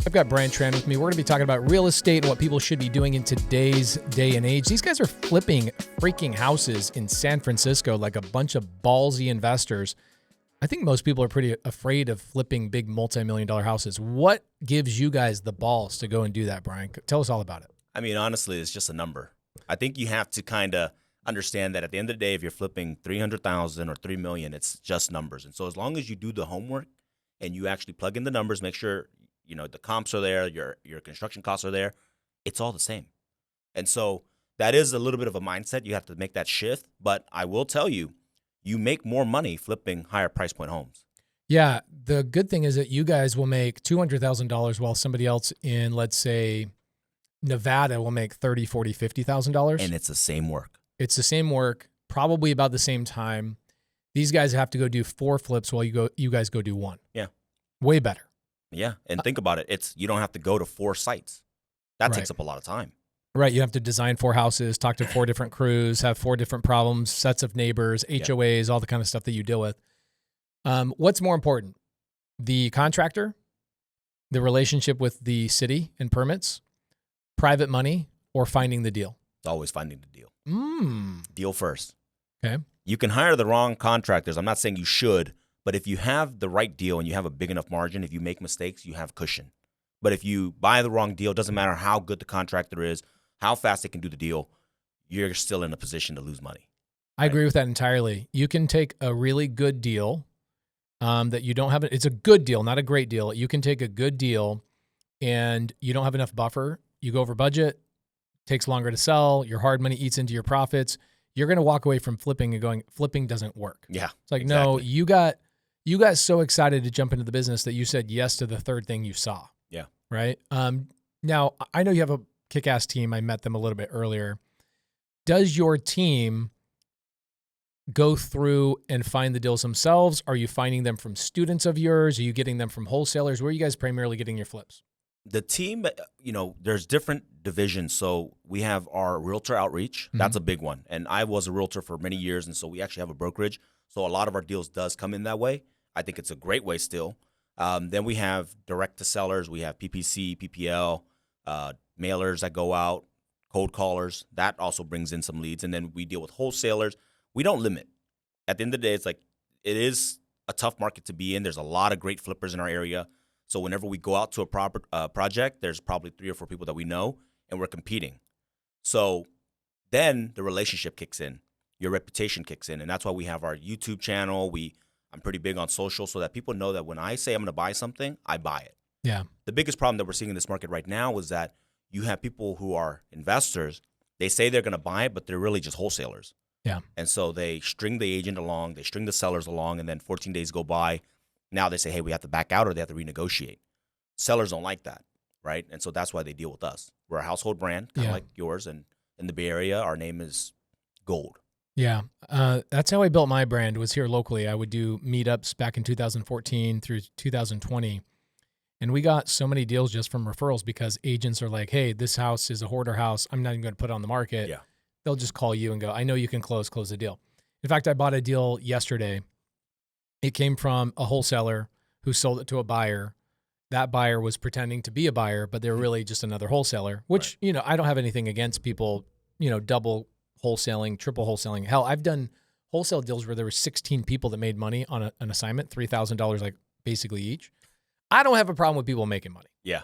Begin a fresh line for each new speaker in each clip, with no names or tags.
I've got Brian Tran with me. We're going to be talking about real estate and what people should be doing in today's day and age. These guys are flipping freaking houses in San Francisco like a bunch of ballsy investors. I think most people are pretty afraid of flipping big multi-million-dollar houses. What gives you guys the balls to go and do that, Brian? Tell us all about it.
I mean, honestly, it's just a number. I think you have to kind of understand that at the end of the day, if you're flipping 300,000 or 3 million, it's just numbers. And so as long as you do the homework and you actually plug in the numbers, make sure the comps are there, your construction costs are there, it's all the same. And so that is a little bit of a mindset. You have to make that shift. But I will tell you, you make more money flipping higher price point homes.
Yeah. The good thing is that you guys will make $200,000 while somebody else in, let's say, Nevada will make $30,000, $40,000, $50,000.
And it's the same work.
It's the same work, probably about the same time. These guys have to go do 4 flips while you guys go do 1.
Yeah.
Way better.
Yeah. And think about it. You don't have to go to 4 sites. That takes up a lot of time.
Right. You have to design 4 houses, talk to 4 different crews, have 4 different problems, sets of neighbors, HOAs, all the kind of stuff that you deal with. What's more important? The contractor, the relationship with the city and permits, private money, or finding the deal?
It's always finding the deal. Deal first.
Okay.
You can hire the wrong contractors. I'm not saying you should, but if you have the right deal and you have a big enough margin, if you make mistakes, you have cushion. But if you buy the wrong deal, it doesn't matter how good the contractor is, how fast they can do the deal, you're still in a position to lose money.
I agree with that entirely. You can take a really good deal that you don't have. It's a good deal, not a great deal. You can take a good deal and you don't have enough buffer. You go over budget, takes longer to sell. Your hard money eats into your profits. You're going to walk away from flipping and going, flipping doesn't work.
Yeah.
It's like,
exactly.
No, you got so excited to jump into the business that you said yes to the third thing you saw.
Yeah.
Right. Now I know you have a kick-ass team. I met them a little bit earlier. Does your team go through and find the deals themselves? Are you finding them from students of yours? Are you getting them from wholesalers? Where are you guys primarily getting your flips?
The team, there's different divisions. So we have our realtor outreach. Mm-hmm. That's a big one. And I was a realtor for many years, and so we actually have a brokerage. So a lot of our deals does come in that way. I think it's a great way still. Then we have direct to sellers. We have PPC, PPL, mailers that go out, cold callers. That also brings in some leads. And then we deal with wholesalers. We don't limit. At the end of the day, it's like it is a tough market to be in. There's a lot of great flippers in our area. So whenever we go out to a project, there's probably 3 or 4 people that we know, and we're competing. So then the relationship kicks in. Your reputation kicks in. And that's why we have our YouTube channel. I'm pretty big on social so that people know that when I say I'm going to buy something, I buy it.
Yeah.
The biggest problem that we're seeing in this market right now is that you have people who are investors. They say they're going to buy it, but they're really just wholesalers.
Yeah.
And so they string the agent along, they string the sellers along, and then 14 days go by. Now they say, hey, we have to back out or they have to renegotiate. Sellers don't like that, right? And so that's why they deal with us. We're a household brand, kind of like yours. And in the Bay Area, our name is gold.
Yeah. That's how I built my brand, was here locally. I would do meetups back in 2014 through 2020. And we got so many deals just from referrals because agents are like, hey, this house is a hoarder house. I'm not even going to put it on the market.
Yeah.
They'll just call you and go, I know you can close the deal. In fact, I bought a deal yesterday. It came from a wholesaler who sold it to a buyer. That buyer was pretending to be a buyer, but they're really just another wholesaler, which, I don't have anything against people, double wholesaling, triple wholesaling. Hell, I've done wholesale deals where there were 16 people that made money on an assignment, $3,000, like basically each. I don't have a problem with people making money.
Yeah.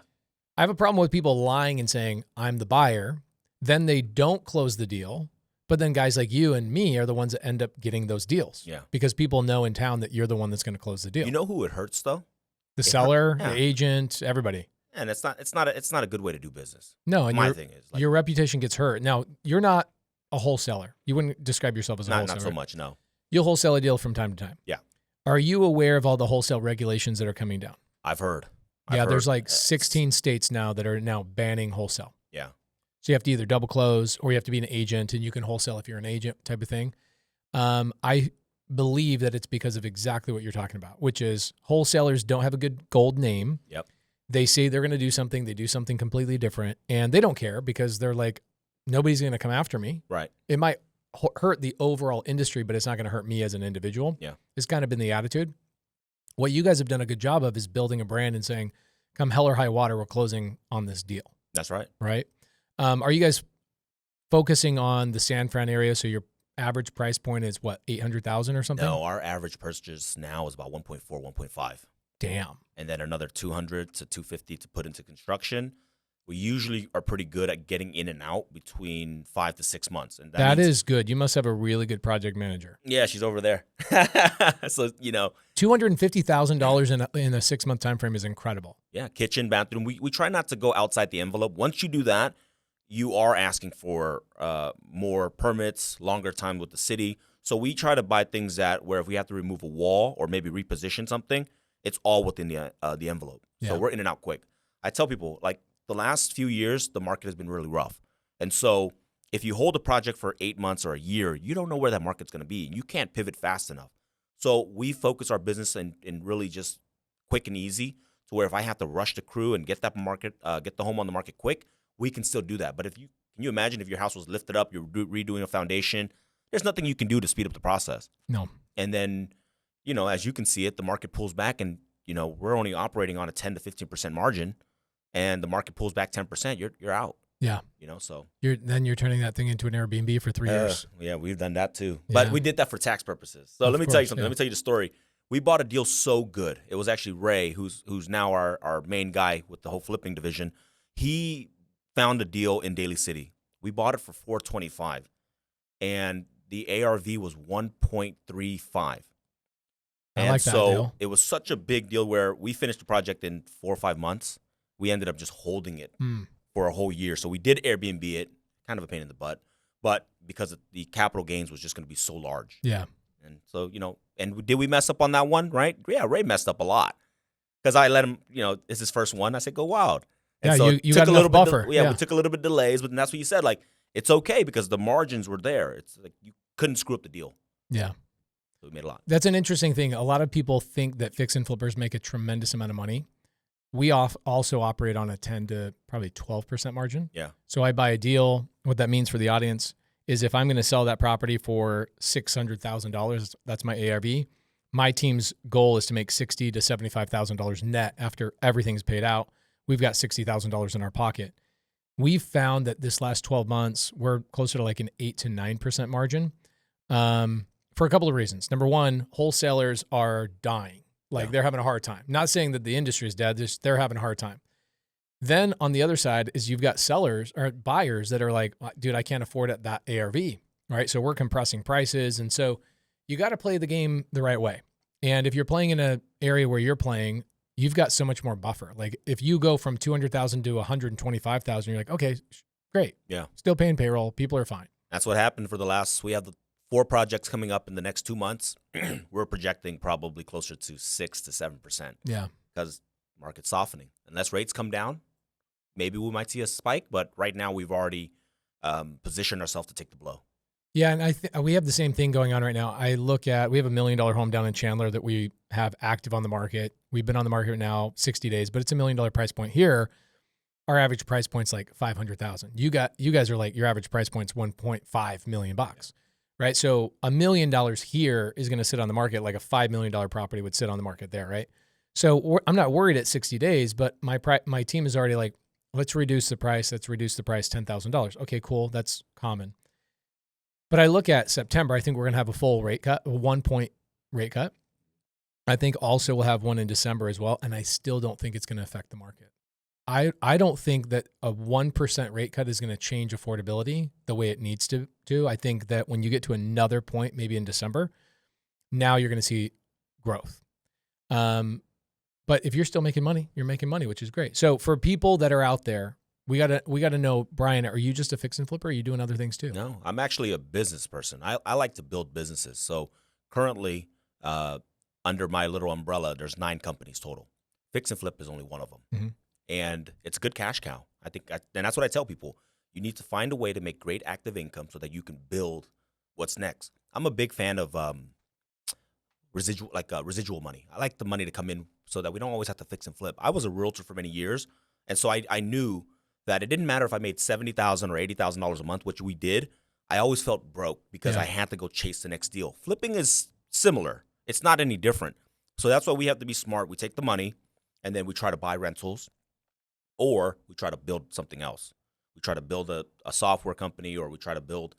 I have a problem with people lying and saying, I'm the buyer. Then they don't close the deal. But then guys like you and me are the ones that end up getting those deals.
Yeah.
Because people know in town that you're the one that's going to close the deal.
You know who it hurts though?
The seller, the agent, everybody.
And it's not a good way to do business.
No, and
my thing is
your reputation gets hurt. Now, you're not a wholesaler. You wouldn't describe yourself as a wholesaler.
Not so much, no.
You'll wholesale a deal from time to time.
Yeah.
Are you aware of all the wholesale regulations that are coming down?
I've heard.
There's like 16 states now that are now banning wholesale.
Yeah.
So you have to either double close or you have to be an agent, and you can wholesale if you're an agent type of thing. I believe that it's because of exactly what you're talking about, which is wholesalers don't have a good gold name.
Yep.
They say they're going to do something. They do something completely different, and they don't care because they're like, nobody's going to come after me.
Right.
It might hurt the overall industry, but it's not going to hurt me as an individual.
Yeah.
It's kind of been the attitude. What you guys have done a good job of is building a brand and saying, come hell or high water, we're closing on this deal,
That's right.
right? Are you guys focusing on the San Fran area? So your average price point is what, 800,000 or something?
No, our average purchase now is about 1.4, 1.5.
Damn.
And then another 200 to 250 to put into construction. We usually are pretty good at getting in and out between 5 to 6 months. And
That
means,
is good. You must have a really good project manager.
Yeah, she's over there. So,
$250,000 in a 6-month time frame is incredible.
Yeah, kitchen, bathroom. We try not to go outside the envelope. Once you do that, you are asking for more permits, longer time with the city. So we try to buy things that where if we have to remove a wall or maybe reposition something, it's all within the envelope.
Yeah.
So we're in and out quick. I tell people, like, the last few years, the market has been really rough. And so if you hold a project for 8 months or a year, you don't know where that market's going to be. And you can't pivot fast enough. So we focus our business in really just quick and easy to where if I have to rush the crew and get that market, get the home on the market quick, we can still do that. But can you imagine if your house was lifted up, you're redoing a foundation, there's nothing you can do to speed up the process.
No.
And then, as you can see it, the market pulls back and, we're only operating on a 10 to 15% margin. And the market pulls back 10%, you're out.
Yeah.
So
you're turning that thing into an Airbnb for 3 years.
Yeah, we've done that too.
Yeah.
But we did that for tax purposes. So let me tell you something.
Yeah.
Let me tell you the story. We bought a deal so good. It was actually Ray, who's now our main guy with the whole flipping division. He found a deal in Daly City. We bought it for $425, and the ARV was 1.35.
I like that deal.
It was such a big deal where we finished the project in 4 or 5 months. We ended up just holding it for a whole year. So we did Airbnb it, kind of a pain in the butt, but because the capital gains was just going to be so large.
Yeah.
And so, and did we mess up on that one, right? Yeah, Ray messed up a lot because I let him, it's his first one. I said, go wild. And
yeah,
so
you got a little buffer.
We took a little bit of delays, but that's what you said. Like, it's okay because the margins were there. It's like you couldn't screw up the deal.
Yeah.
So we made a lot.
That's an interesting thing. A lot of people think that fix and flippers make a tremendous amount of money. We also operate on a 10 to probably 12% margin.
Yeah.
So I buy a deal. What that means for the audience is if I'm going to sell that property for $600,000, that's my ARV. My team's goal is to make $60,000 to $75,000 net after everything's paid out. We've got $60,000 in our pocket. We've found that this last 12 months, we're closer to like an 8 to 9% margin for a couple of reasons. Number one, wholesalers are dying. They're having a hard time. Not saying that the industry is dead, just they're having a hard time. Then on the other side is you've got sellers or buyers that are like, dude, I can't afford it, that ARV, right? So we're compressing prices. And so you got to play the game the right way. And if you're playing in an area where you're playing, you've got so much more buffer. Like if you go from 200,000 to 125,000, you're like, okay, great.
Yeah.
Still paying payroll. People are fine.
That's what happened for we have the 4 projects coming up in the next 2 months. We're projecting probably closer to 6 to 7%.
Yeah.
Because market's softening. Unless rates come down, maybe we might see a spike. But right now we've already positioned ourselves to take the blow.
Yeah, and we have the same thing going on right now. We have $1 million home down in Chandler that we have active on the market. We've been on the market now 60 days, but it's $1 million price point here. Our average price point's like $500,000. You guys are like, your average price point's $1.5 million bucks, right? So $1 million here is going to sit on the market like a $5 million property would sit on the market there, right? So I'm not worried at 60 days, but my team is already like, let's reduce the price. Let's reduce the price $10,000. Okay, cool. That's common. But I look at September, I think we're going to have a full rate cut, a 1-point rate cut. I think also we'll have one in December as well. And I still don't think it's going to affect the market. I don't think that a 1% rate cut is going to change affordability the way it needs to. I think that when you get to another point, maybe in December, now you're going to see growth. But if you're still making money, you're making money, which is great. So for people that are out there, we gotta know, Brian, are you just a fix and flipper? Or are you doing other things too?
No, I'm actually a business person. I like to build businesses. So currently, under my little umbrella, there's 9 companies total. Fix and flip is only one of them.
Mm-hmm.
And it's a good cash cow. I think, and that's what I tell people. You need to find a way to make great active income so that you can build what's next. I'm a big fan of residual money. I like the money to come in so that we don't always have to fix and flip. I was a realtor for many years, and so I knew that it didn't matter if I made $70,000 or $80,000 a month, which we did. I always felt broke because I had to go chase the next deal. Flipping is similar. It's not any different. So that's why we have to be smart. We take the money, and then we try to buy rentals, or we try to build something else. We try to build a software company, or we try to build.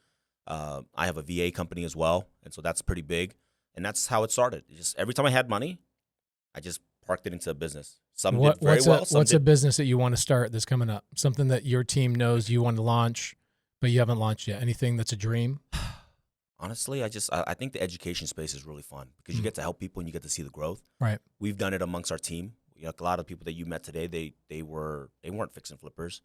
I have a VA company as well, and so that's pretty big. And that's how it started. Just every time I had money, I just parked it into a business. Some did very well.
What's a business that you want to start that's coming up? Something that your team knows you want to launch, but you haven't launched yet. Anything that's a dream?
Honestly, I think the education space is really fun because you get to help people and you get to see the growth.
Right.
We've done it amongst our team. You know, a lot of people that you met today, they weren't fix and flippers.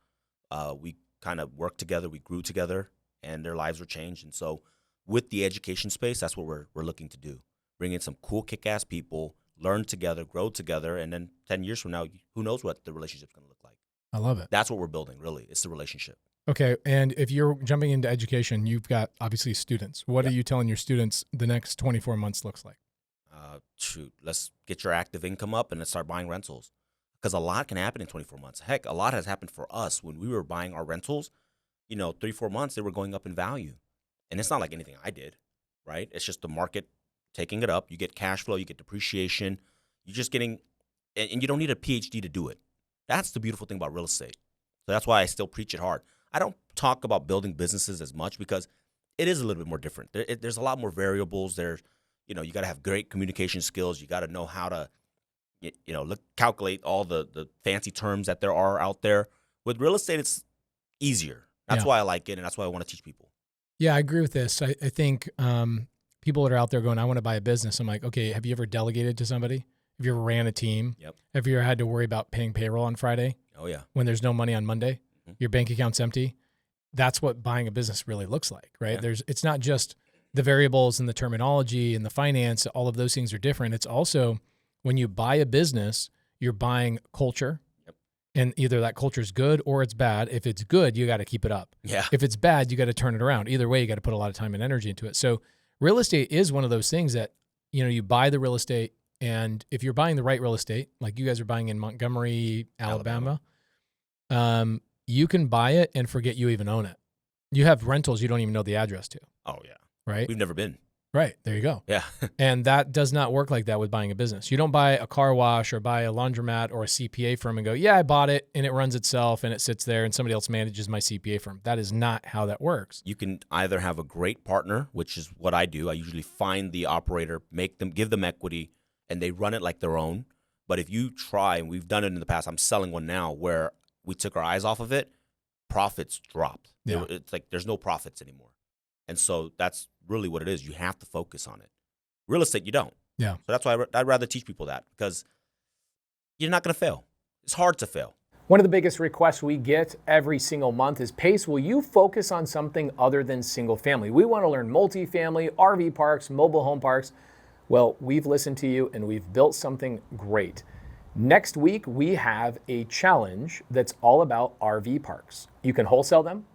We kind of worked together, we grew together, and their lives were changed. And so, with the education space, that's what we're looking to do. Bring in some cool, kick-ass people, learn together, grow together, and then 10 years from now, who knows what the relationship's going to look like.
I love it.
That's what we're building, really. It's the relationship.
Okay, and if you're jumping into education, you've got obviously students. What are you telling your students the next 24 months looks like?
Shoot, let's get your active income up and let's start buying rentals. Because a lot can happen in 24 months. Heck, a lot has happened for us when we were buying our rentals. 3-4 months, they were going up in value. And it's not like anything I did, right? It's just the market taking it up. You get cash flow, you get depreciation. You're just getting, and you don't need a PhD to do it. That's the beautiful thing about real estate. So that's why I still preach it hard. I don't talk about building businesses as much because it is a little bit more different. There's a lot more variables. There's, you got to have great communication skills. You got to know how to, calculate all the fancy terms that there are out there. With real estate, it's easier. That's why I like it, and that's why I want to teach people.
Yeah, I agree with this. I think people that are out there going, I want to buy a business. I'm like, okay, have you ever delegated to somebody? Have you ever ran a team?
Yep.
Have you ever had to worry about paying payroll on Friday?
Oh, yeah.
When there's no money on Monday? Mm-hmm. Your bank account's empty? That's what buying a business really looks like, right? Yeah. It's not just the variables and the terminology and the finance. All of those things are different. It's also when you buy a business, you're buying culture. Yep. And either that culture is good or it's bad. If it's good, you got to keep it up.
Yeah.
If it's bad, you got to turn it around. Either way, you got to put a lot of time and energy into it. So real estate is one of those things that, you buy the real estate, and if you're buying the right real estate, like you guys are buying in Montgomery, Alabama. You can buy it and forget you even own it. You have rentals you don't even know the address to.
Oh, yeah.
Right?
We've never been.
Right. There you go.
Yeah.
And that does not work like that with buying a business. You don't buy a car wash or buy a laundromat or a CPA firm and go, yeah, I bought it and it runs itself and it sits there and somebody else manages my CPA firm. That is not how that works.
You can either have a great partner, which is what I do. I usually find the operator, give them equity, and they run it like their own. But if you try, and we've done it in the past, I'm selling one now where we took our eyes off of it, profits dropped.
Yeah.
It's like there's no profits anymore. And so that's really what it is. You have to focus on it. Real estate, you don't.
Yeah.
So that's why I'd rather teach people that, because you're not going to fail. It's hard to fail.
One of the biggest requests we get every single month is, Pace, will you focus on something other than single family? We want to learn multifamily, RV parks, mobile home parks. Well, we've listened to you and we've built something great. Next week, we have a challenge that's all about RV parks. You can wholesale them.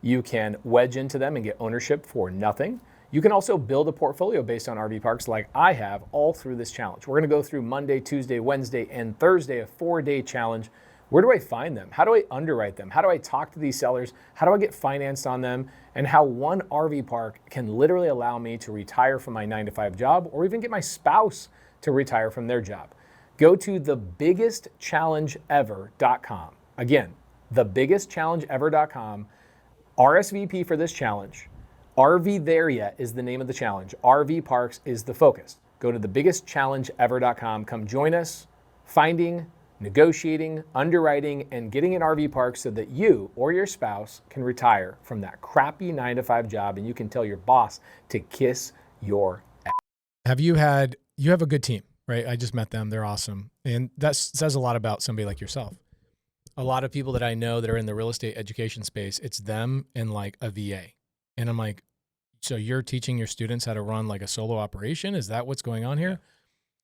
You can wedge into them and get ownership for nothing. You can also build a portfolio based on RV parks like I have all through this challenge. We're going to go through Monday, Tuesday, Wednesday, and Thursday, a 4-day challenge. Where do I find them? How do I underwrite them? How do I talk to these sellers? How do I get financed on them? And how one RV park can literally allow me to retire from my 9-to-5 job, or even get my spouse to retire from their job. Go to thebiggestchallengeever.com. Again, thebiggestchallengeever.com. RSVP for this challenge. RV There Yet is the name of the challenge. RV Parks is the focus. Go to thebiggestchallengeever.com. Come join us finding, negotiating, underwriting, and getting an RV park so that you or your spouse can retire from that crappy 9-to-5 job and you can tell your boss to kiss your ass.
You have a good team, right? I just met them. They're awesome. And that says a lot about somebody like yourself. A lot of people that I know that are in the real estate education space, it's them and like a VA. And I'm like, so you're teaching your students how to run like a solo operation? Is that what's going on here? Yeah.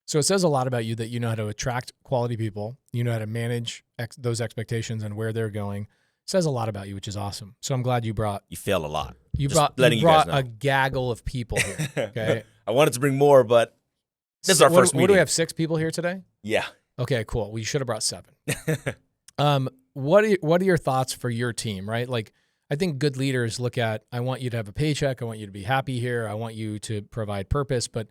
So it says a lot about you that you know how to attract quality people. You know how to manage those expectations and where they're going. It says a lot about you, which is awesome. So I'm glad you brought.
You fail a lot.
You brought a gaggle of people here. Okay.
I wanted to bring more, but this is our first meeting.
What do we have? 6 people here today?
Yeah.
Okay, cool. We should have brought 7. What are your thoughts for your team, right? Like, I think good leaders look at, I want you to have a paycheck. I want you to be happy here. I want you to provide purpose. But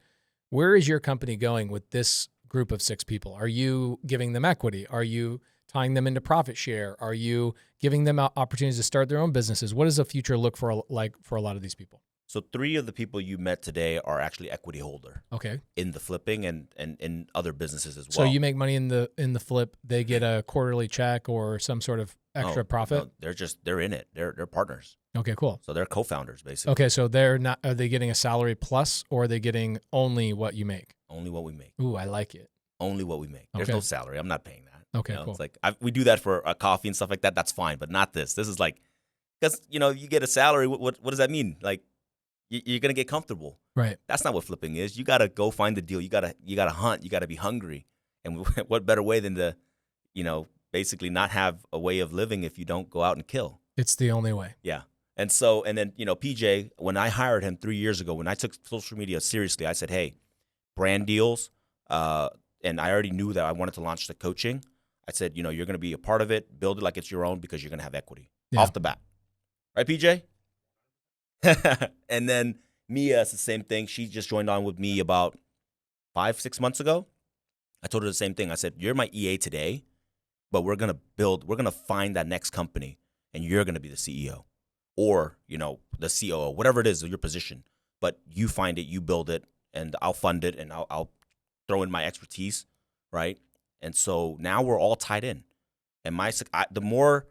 where is your company going with this group of 6 people? Are you giving them equity? Are you tying them into profit share? Are you giving them opportunities to start their own businesses? What does the future look for like for a lot of these people?
So 3 of the people you met today are actually equity holder
Okay.
in the flipping and in other businesses as well.
So you make money in the flip, they get a quarterly check or some sort of extra profit?
No, they're in it. They're partners.
Okay, cool.
So they're co-founders basically.
Okay, so are they getting a salary plus or are they getting only what you make?
Only what we make.
Ooh, I like it.
Only what we make. There's
Okay.
no salary. I'm not paying that.
Okay, cool.
It's like we do that for a coffee and stuff like that. That's fine, but not this. This is like, because you get a salary. What does that mean? Like you're gonna get comfortable.
Right.
That's not what flipping is. You gotta go find the deal. You gotta hunt. You gotta be hungry. And what better way than to, basically not have a way of living if you don't go out and kill.
It's the only way.
Yeah. And then PJ, when I hired him 3 years ago, when I took social media seriously, I said, hey, brand deals. And I already knew that I wanted to launch the coaching. I said, you're going to be a part of it. Build it like it's your own because you're going to have equity off the bat. Right, PJ? And then Mia, it's the same thing. She just joined on with me about 5-6 months ago. I told her the same thing. I said, you're my EA today, but we're going to find that next company, and you're going to be the CEO or, the COO, whatever it is, your position. But you find it, you build it, and I'll fund it, and I'll throw in my expertise, right? And so now we're all tied in. And the more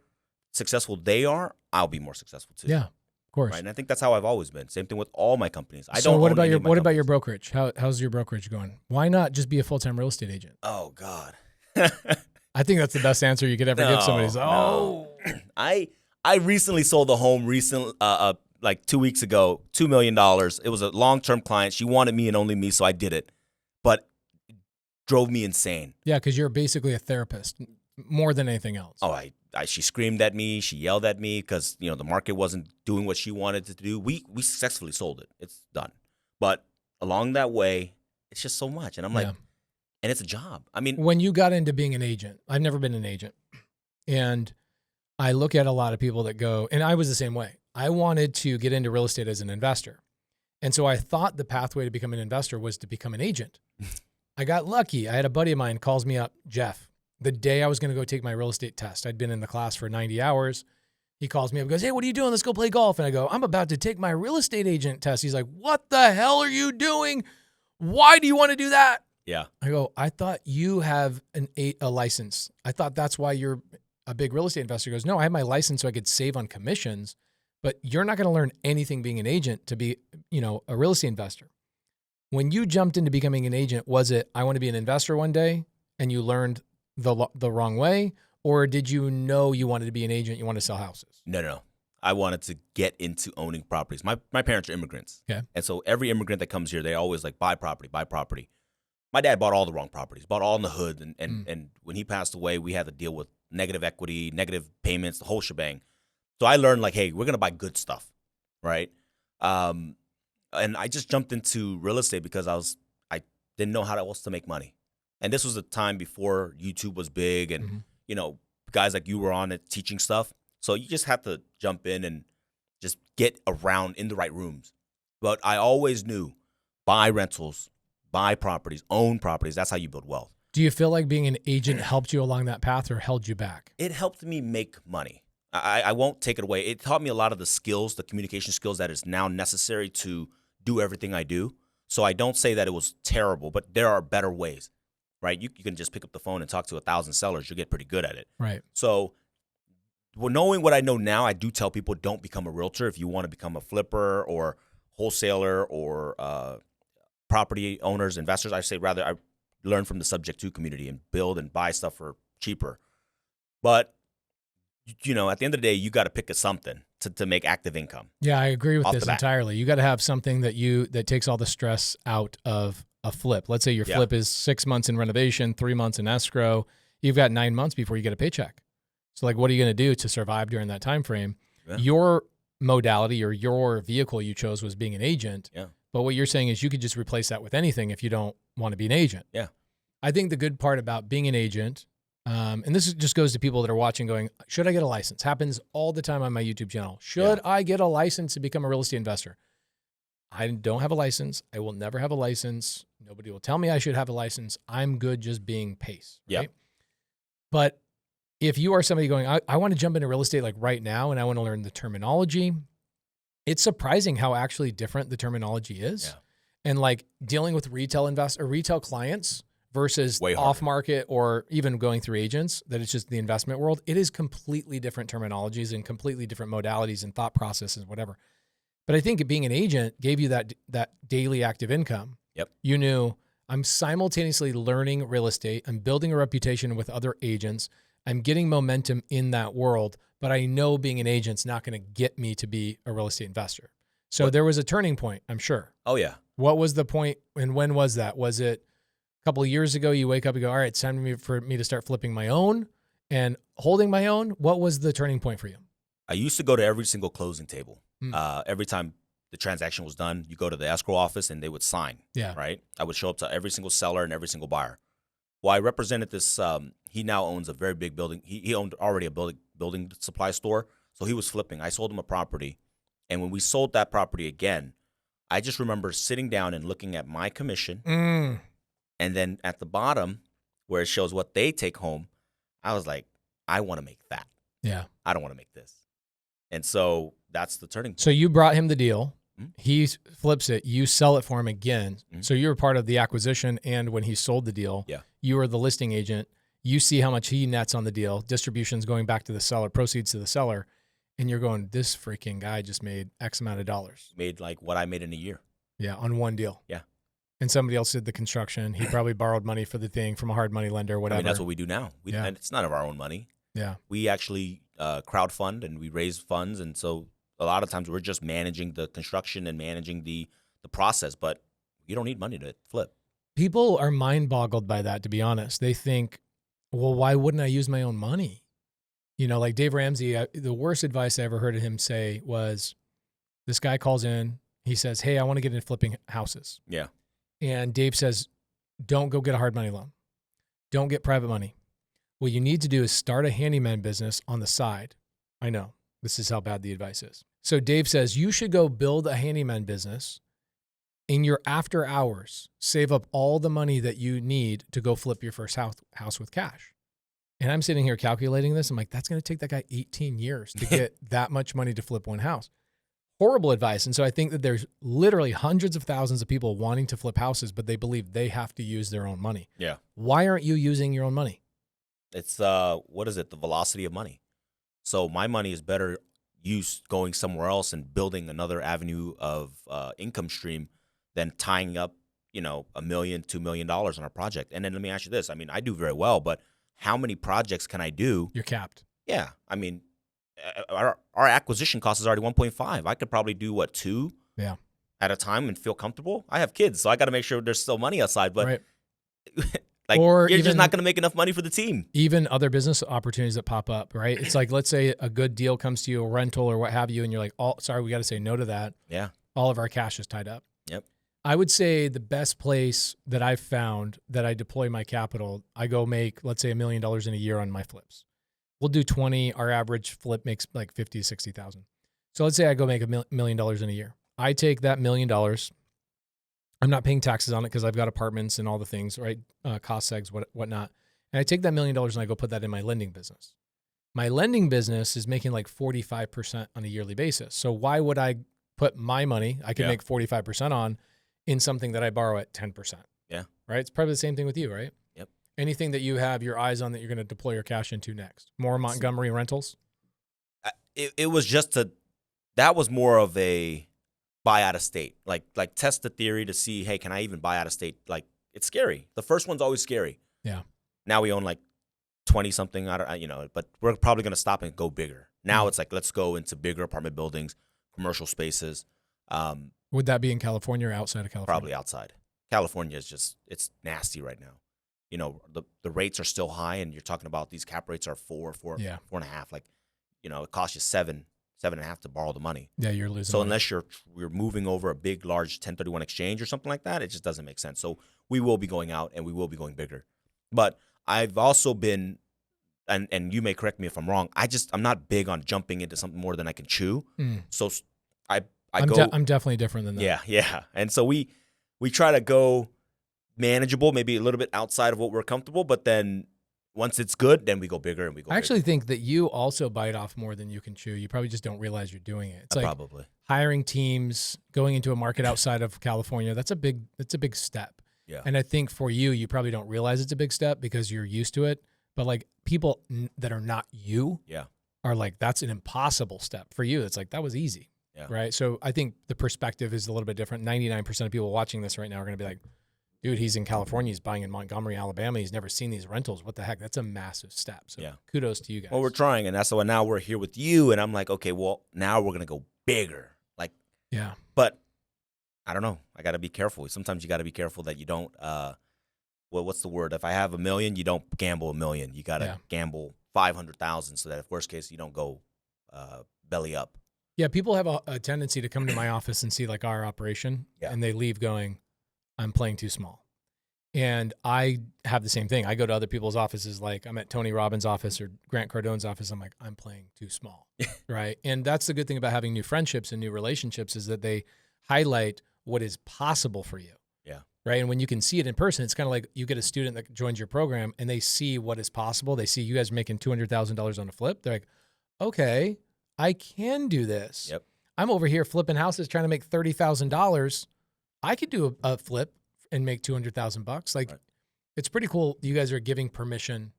successful they are, I'll be more successful too.
Yeah, of course.
Right? And I think that's how I've always been. Same thing with all my companies.
What about your brokerage? How's your brokerage going? Why not just be a full-time real estate agent?
Oh God.
I think that's the best answer you could ever give somebody.
No. I recently sold a home like 2 weeks ago, $2 million. It was a long-term client. She wanted me and only me, so I did it. But it drove me insane.
Yeah, because you're basically a therapist more than anything else.
Oh, she screamed at me. She yelled at me because the market wasn't doing what she wanted to do. We successfully sold it. It's done. But along that way, it's just so much. And I'm like, and it's a job. I mean,
when you got into being an agent, I've never been an agent. And I look at a lot of people that go, and I was the same way. I wanted to get into real estate as an investor. And so I thought the pathway to become an investor was to become an agent. I got lucky. I had a buddy of mine calls me up, Jeff, the day I was going to go take my real estate test. I'd been in the class for 90 hours. He calls me up and goes, hey, what are you doing? Let's go play golf. And I go, I'm about to take my real estate agent test. He's like, what the hell are you doing? Why do you want to do that?
Yeah.
I go, I thought you have a license. I thought that's why you're a big real estate investor. He goes, no, I have my license so I could save on commissions, but you're not going to learn anything being an agent to be, a real estate investor. When you jumped into becoming an agent, was it, I want to be an investor one day and you learned the wrong way? Or did you know you wanted to be an agent, you wanted to sell houses?
No. I wanted to get into owning properties. My parents are immigrants.
Okay.
And so every immigrant that comes here, they always like buy property. My dad bought all the wrong properties, bought all in the hood. And when he passed away, we had to deal with negative equity, negative payments, the whole shebang. So I learned like, hey, we're going to buy good stuff, right? And I just jumped into real estate because I didn't know how else to make money. And this was a time before YouTube was big and, guys like you were on it teaching stuff. So you just have to jump in and just get around in the right rooms. But I always knew buy rentals, buy properties, own properties. That's how you build wealth.
Do you feel like being an agent helped you along that path or held you back?
It helped me make money. I won't take it away. It taught me a lot of the skills, the communication skills that is now necessary to do everything I do. So I don't say that it was terrible, but there are better ways, right? You can just pick up the phone and talk to 1,000 sellers. You'll get pretty good at it.
Right.
So knowing what I know now, I do tell people don't become a realtor if you want to become a flipper or wholesaler or property owners, investors. I say rather I learn from the subject to community and build and buy stuff for cheaper. But at the end of the day, you got to pick something to make active income.
Yeah, I agree with this entirely. You got to have something that takes all the stress out of a flip. Let's say your flip is 6 months in renovation, 3 months in escrow. You've got 9 months before you get a paycheck. So like, what are you going to do to survive during that time frame? Yeah. Your modality or your vehicle you chose was being an agent.
Yeah.
But what you're saying is you could just replace that with anything if you don't want to be an agent.
Yeah.
I think the good part about being an agent, and this just goes to people that are watching going, should I get a license? Happens all the time on my YouTube channel. Should I get a license to become a real estate investor? I don't have a license. I will never have a license. Nobody will tell me I should have a license. I'm good just being Pace. Right?
Yep.
But if you are somebody going, I want to jump into real estate like right now and I want to learn the terminology, it's surprising how actually different the terminology is.
Yeah.
And like dealing with retail clients versus
Way harder.
off market or even going through agents, that it's just the investment world. It is completely different terminologies and completely different modalities and thought processes, whatever. But I think being an agent gave you that daily active income.
Yep.
You knew I'm simultaneously learning real estate. I'm building a reputation with other agents. I'm getting momentum in that world, but I know being an agent's not going to get me to be a real estate investor. So there was a turning point, I'm sure.
Oh, yeah.
What was the point and when was that? Was it a couple of years ago you wake up and go, all right, it's time for me to start flipping my own and holding my own? What was the turning point for you?
I used to go to every single closing table. Every time the transaction was done, you go to the escrow office and they would sign.
Yeah.
Right? I would show up to every single seller and every single buyer. Well, I represented this. He now owns a very big building. He owned already a building supply store. So he was flipping. I sold him a property. And when we sold that property again, I just remember sitting down and looking at my commission. And then at the bottom where it shows what they take home, I was like, I want to make that.
Yeah.
I don't want to make this. And so that's the turning point.
So you brought him the deal. He flips it. You sell it for him again. So you were part of the acquisition. And when he sold the deal, you were the listing agent. You see how much he nets on the deal. Distribution's going back to the seller, proceeds to the seller. And you're going, this freaking guy just made X amount of dollars.
Made like what I made in a year.
Yeah, on one deal.
Yeah.
And somebody else did the construction. He probably borrowed money for the thing from a hard money lender or whatever.
I mean, that's what we do now. And it's none of our own money.
Yeah.
We actually crowdfund and we raise funds. And so a lot of times we're just managing the construction and managing the process, but you don't need money to flip.
People are mind boggled by that, to be honest. They think, well, why wouldn't I use my own money? You know, like Dave Ramsey, the worst advice I ever heard him say was this guy calls in, he says, hey, I want to get into flipping houses.
Yeah.
And Dave says, don't go get a hard money loan. Don't get private money. What you need to do is start a handyman business on the side. I know this is how bad the advice is. So Dave says, you should go build a handyman business in your after hours, save up all the money that you need to go flip your first house with cash. And I'm sitting here calculating this. I'm like, that's going to take that guy 18 years to get that much money to flip one house. Horrible advice. And so I think that there's literally hundreds of thousands of people wanting to flip houses, but they believe they have to use their own money.
Yeah.
Why aren't you using your own money?
It's, what is it? The velocity of money. So my money is better used going somewhere else and building another avenue of income stream than tying up, $1 million, $2 million on a project. And then let me ask you this. I mean, I do very well, but how many projects can I do?
You're capped.
Yeah. I mean, our acquisition cost is already 1.5. I could probably do 2 at a time and feel comfortable. I have kids, so I got to make sure there's still money outside, but
right.
you're just not going to make enough money for the team.
Even other business opportunities that pop up, right? It's like, let's say a good deal comes to you, a rental or what have you, and you're like, oh, sorry, we got to say no to that.
Yeah.
All of our cash is tied up.
Yep.
I would say the best place that I've found that I deploy my capital, I go make, let's say $1 million in a year on my flips. We'll do 20. Our average flip makes like 50 to 60,000. So let's say I go make $1 million in a year. I take that $1 million. I'm not paying taxes on it because I've got apartments and all the things, right? Cost segs, whatnot. And I take that $1 million and I go put that in my lending business. My lending business is making like 45% on a yearly basis. So why would I put my money I can make 45% on in something that I borrow at 10%?
Yeah.
Right? It's probably the same thing with you, right?
Yep.
Anything that you have your eyes on that you're going to deploy your cash into next? More Montgomery rentals?
It was just that was more of a buy out of state, like test the theory to see, hey, can I even buy out of state? Like, it's scary. The first one's always scary.
Yeah.
Now we own like 20 something, but we're probably going to stop and go bigger. Now it's like, let's go into bigger apartment buildings, commercial spaces.
Would that be in California or outside of California?
Probably outside. California is just, it's nasty right now. The rates are still high, and you're talking about these cap rates are 4.5. Like, it costs you 7.5 to borrow the money. Yeah,
you're losing.
So
money.
unless you're moving over a big, large 1031 exchange or something like that, it just doesn't make sense. So we will be going out and we will be going bigger. But I've also been, and you may correct me if I'm wrong, I'm not big on jumping into something more than I can chew. So I go.
I'm definitely different than that.
Yeah. And so we try to go manageable, maybe a little bit outside of what we're comfortable, but then once it's good, then we go bigger and we go
I actually
bigger.
think that you also bite off more than you can chew. You probably just don't realize you're doing it. It's like
Probably.
hiring teams, going into a market outside of California. That's a big step.
Yeah.
And I think for you probably don't realize it's a big step because you're used to it. But like people that are not you
Yeah.
are like, that's an impossible step. For you, it's like, that was easy.
Yeah.
Right. So I think the perspective is a little bit different. 99% of people watching this right now are going to be like, dude, he's in California. He's buying in Montgomery, Alabama. He's never seen these rentals. What the heck? That's a massive step. So
Yeah.
kudos to you guys.
Well, we're trying, and that's why now we're here with you, and I'm like, okay, well, now we're gonna go bigger. Like,
yeah.
but I don't know. I got to be careful. Sometimes you got to be careful that you don't. Well, what's the word? If I have $1 million, you don't gamble $1 million. You got to gamble 500,000, so that if worst case, you don't go belly up.
Yeah. People have a tendency to come to my office and see like our operation, and they leave going, I'm playing too small. And I have the same thing. I go to other people's offices, like I'm at Tony Robbins' office or Grant Cardone's office. I'm like, I'm playing too small, right? And that's the good thing about having new friendships and new relationships is that they highlight what is possible for you.
Yeah.
Right. And when you can see it in person, it's kind of like you get a student that joins your program and they see what is possible. They see you guys making $200,000 on a flip. They're like, okay, I can do this.
Yep.
I'm over here flipping houses trying to make $30,000. I could do a flip and make $200,000. Like, it's pretty cool. You guys are giving permission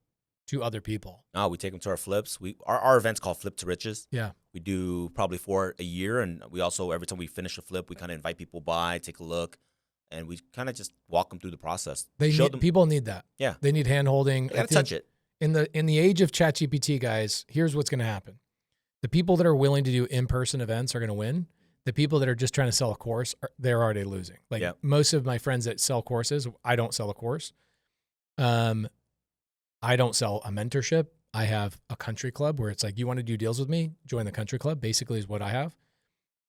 to other people.
No, we take them to our flips. Our event's called Flip to Riches.
Yeah.
We do probably 4 a year, and we also, every time we finish a flip, we kind of invite people by, take a look, and we kind of just walk them through the process.
People need that.
Yeah.
They need hand holding.
They gotta touch it.
In the age of ChatGPT, guys, here's what's going to happen. The people that are willing to do in-person events are going to win. The people that are just trying to sell a course, they're already losing. Like most of my friends that sell courses, I don't sell a course. I don't sell a mentorship. I have a country club where it's like, you want to do deals with me? Join the country club, basically is what I have.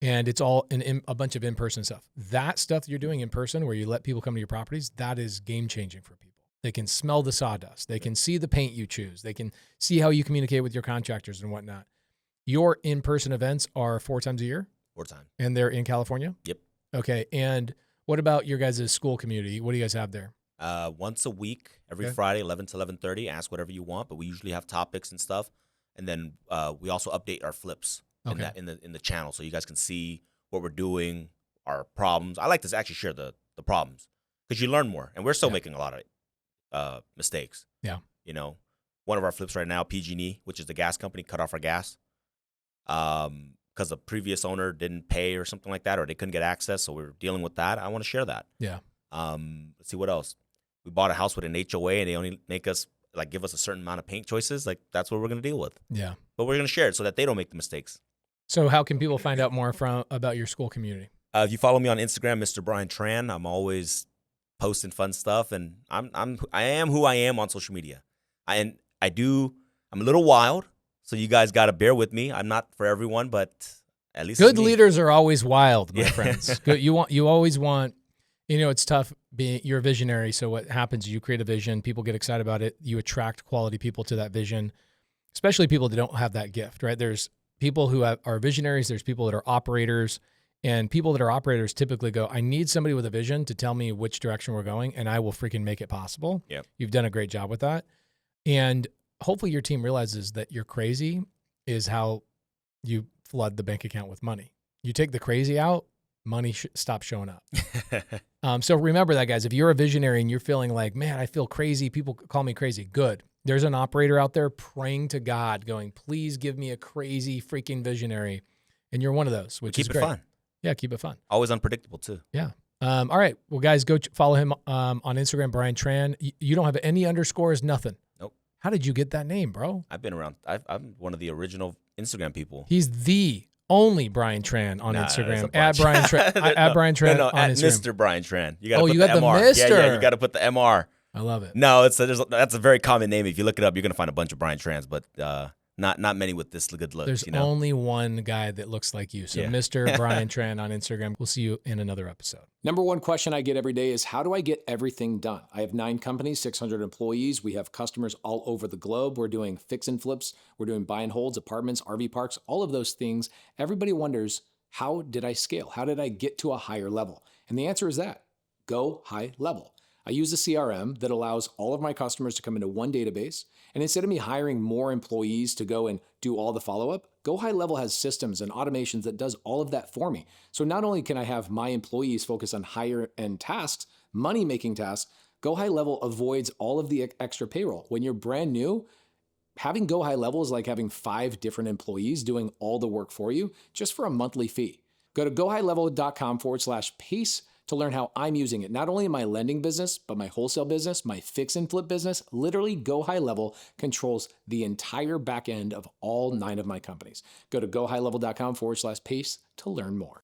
And it's all a bunch of in-person stuff. That stuff that you're doing in person where you let people come to your properties, that is game-changing for people. They can smell the sawdust. They can see the paint you choose. They can see how you communicate with your contractors and whatnot. Your in-person events are 4 times a year?
4 times.
And they're in California?
Yep.
Okay. And what about your guys' school community? What do you guys have there?
Once a week, every Friday, 11 to 11:30. Ask whatever you want, but we usually have topics and stuff. And then we also update our flips in the channel, so you guys can see what we're doing, our problems. I like to actually share the problems because you learn more, and we're still making a lot of mistakes.
Yeah.
You know, one of our flips right now, PG&E, which is the gas company, cut off our gas. Because the previous owner didn't pay or something like that, or they couldn't get access, so we're dealing with that. I want to share that.
Yeah.
Let's see what else. We bought a house with an HOA, and they only make us give us a certain amount of paint choices. Like, that's what we're going to deal with.
Yeah.
But we're going to share it so that they don't make the mistakes.
So how can people find out more about your school community?
If you follow me on Instagram, Mr. Brian Tran, I'm always posting fun stuff, and I am who I am on social media. I'm a little wild. So you guys got to bear with me. I'm not for everyone, but at least
good leaders are always wild, my friends. You always want, it's tough you're a visionary. So what happens is you create a vision, people get excited about it. You attract quality people to that vision, especially people that don't have that gift, right? There's people who are visionaries. There's people that are operators, and people that are operators typically go, I need somebody with a vision to tell me which direction we're going, and I will freaking make it possible.
Yep.
You've done a great job with that. And hopefully your team realizes that you're crazy is how you flood the bank account with money. You take the crazy out, money stops showing up. So remember that, guys. If you're a visionary and you're feeling like, man, I feel crazy, people call me crazy, good. There's an operator out there praying to God going, please give me a crazy freaking visionary. And you're one of those, which is great.
Keep it fun.
Yeah, keep it fun.
Always unpredictable, too.
Yeah. All right. Well, guys, go follow him on Instagram, Brian Tran. You don't have any underscores, nothing.
Nope.
How did you get that name, bro?
I've been around. I'm one of the original Instagram people.
He's the only Brian Tran on Instagram.
At
Brian Tran. At Brian Tran on
at
Instagram.
Mr. Brian Tran. You got to
put
the
got
MR.
the Mr.
Yeah, you got to put the MR.
I love it.
No, that's a very common name. If you look it up, you're gonna find a bunch of Brian Trans, but not many with this good looks.
There's only one guy that looks like you. So Mr. Brian Tran on Instagram. We'll see you in another episode. Number one question I get every day is, how do I get everything done? I have 9 companies, 600 employees. We have customers all over the globe. We're doing fix and flips. We're doing buy and holds, apartments, RV parks, all of those things. Everybody wonders,
How did I scale? How did I get to a higher level? And the answer is that GoHighLevel. I use a CRM that allows all of my customers to come into one database. And instead of me hiring more employees to go and do all the follow-up, GoHighLevel has systems and automations that does all of that for me. So not only can I have my employees focus on higher end tasks, money-making tasks, GoHighLevel avoids all of the extra payroll. When you're brand new, having GoHighLevel is like having 5 different employees doing all the work for you just for a monthly fee. Go to GoHighLevel.com/pace to learn how I'm using it, not only in my lending business, but my wholesale business, my fix and flip business. Literally, GoHighLevel controls the entire back end of all 9 of my companies. Go to GoHighLevel.com/pace to learn more.